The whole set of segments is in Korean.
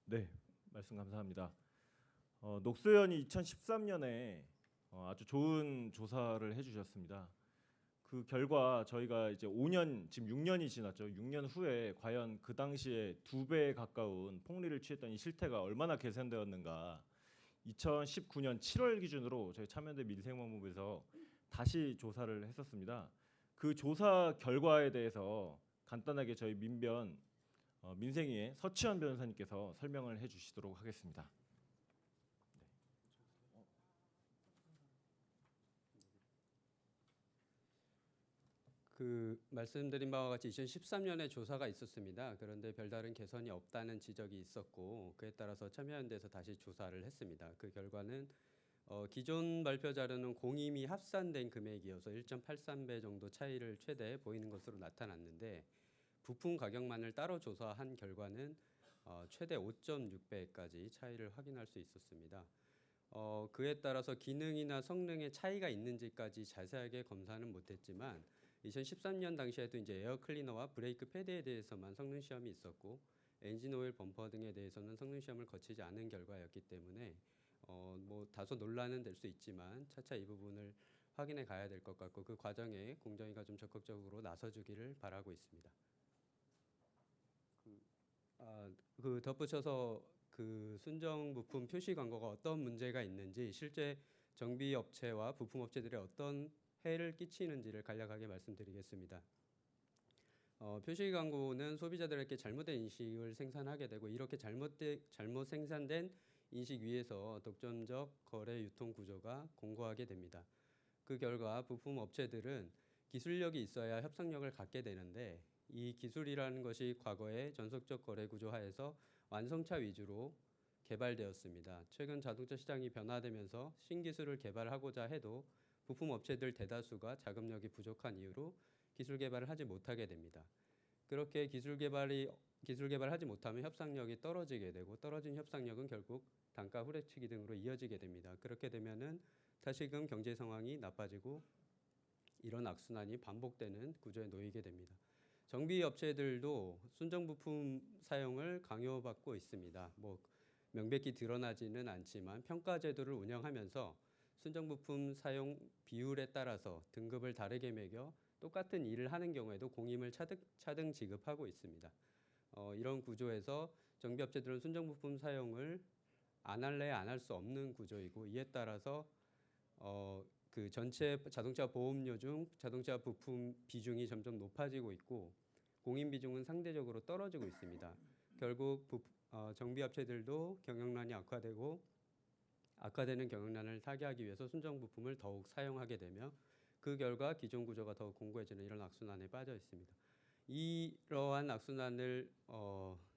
네, 말씀 감사합니다. 녹소연이 2013년에 아주 좋은 조사를 해주셨습니다. 그 결과 저희가 이제 5년, 지금 6년이 지났죠. 6년 후에 과연 그 당시에 2배에 가까운 폭리를 취했던 이 실태가 얼마나 개선되었는가. 2019년 7월 기준으로 저희 참여연대 민생법무부에서 다시 조사를 했었습니다. 그 조사 결과에 대해서 간단하게 저희 민생위의 서치현 변호사님께서 설명을 해주시도록 하겠습니다. 말씀드린 바와 같이 2013년에 조사가 있었습니다. 그런데 별다른 개선이 없다는 지적이 있었고 그에 따라서 참여연대에서 다시 조사를 했습니다. 그 결과는 기존 발표 자료는 공임이 합산된 금액이어서 1.83배 정도 차이를 최대 보이는 것으로 나타났는데 부품 가격만을 따로 조사한 결과는 최대 5.6배까지 차이를 확인할 수 있었습니다. 그에 따라서 기능이나 성능에 차이가 있는지까지 자세하게 검사는 못했지만 2013년 당시에도 이제 에어 클리너와 브레이크 패드에 대해서만 성능 시험이 있었고 엔진 오일 범퍼 등에 대해서는 성능 시험을 거치지 않은 결과였기 때문에 뭐 다소 논란은 될 수 있지만 차차 이 부분을 확인해 가야 될 것 같고 그 과정에 공정위가 좀 적극적으로 나서주기를 바라고 있습니다. 덧붙여서 순정 부품 표시 광고가 어떤 문제가 있는지 실제 정비 업체와 부품 업체들의 어떤 해를 끼치는지를 간략하게 말씀드리겠습니다. 표시 광고는 소비자들에게 잘못된 인식을 생산하게 되고 이렇게 잘못 생산된 인식 위에서 독점적 거래 유통 구조가 공고하게 됩니다. 그 결과 부품 업체들은 기술력이 있어야 협상력을 갖게 되는데 이 기술이라는 것이 과거의 전속적 거래 구조 하에서 완성차 위주로 개발되었습니다. 최근 자동차 시장이 변화되면서 신기술을 개발하고자 해도 부품 업체들 대다수가 자금력이 부족한 이유로 기술 개발을 하지 못하게 됩니다. 그렇게 기술 개발을 하지 못하면 협상력이 떨어지게 되고 떨어진 협상력은 결국 단가 후려치기 등으로 이어지게 됩니다. 그렇게 되면은 다시금 경제 상황이 나빠지고 이런 악순환이 반복되는 구조에 놓이게 됩니다. 정비 업체들도 순정 부품 사용을 강요받고 있습니다. 명백히 드러나지는 않지만 평가 제도를 운영하면서 순정 부품 사용 비율에 따라서 등급을 다르게 매겨 똑같은 일을 하는 경우에도 공임을 차등 지급하고 있습니다. 이런 구조에서 정비 업체들은 순정 부품 사용을 안 할래 안 할 수 없는 구조이고 이에 따라서 그 전체 자동차 보험료 중 자동차 부품 비중이 점점 높아지고 있고 공임 비중은 상대적으로 떨어지고 있습니다. 결국 정비 업체들도 경영난이 악화되는 경영난을 타개하기 위해서 순정 부품을 더욱 사용하게 되며 그 결과 기존 구조가 더욱 공고해지는 이런 악순환에 빠져 있습니다. 이러한 악순환을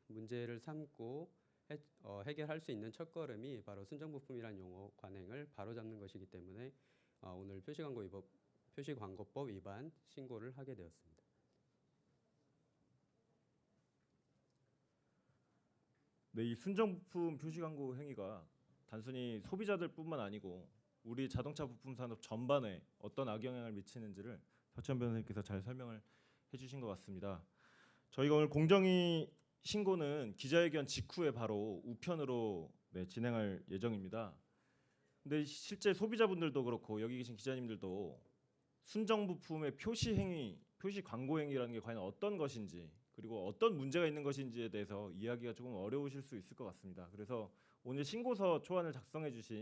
문제를 삼고 해결할 수 있는 첫걸음이 바로 순정부품이라는 용어 관행을 바로잡는 것이기 때문에 오늘 표시광고법 위반 신고를 하게 되었습니다. 네, 이 순정부품 표시 광고 행위가 단순히 소비자들뿐만 아니고 우리 자동차 부품 산업 전반에 어떤 악영향을 미치는지를 서치현 변호사님께서 잘 설명을 해주신 것 같습니다. 저희가 오늘 공정위 신고는 기자회견 직후에 바로 우편으로 진행할 예정입니다. 근데 실제 소비자분들도 그렇고 여기 계신 기자님들도 순정 부품의 표시 행위, 표시 광고 행위라는 게 과연 어떤 것인지 그리고 어떤 문제가 있는 것인지에 대해서 이야기가 조금 어려우실 수 있을 것 같습니다. 그래서 오늘 신고서 초안을 작성해 주신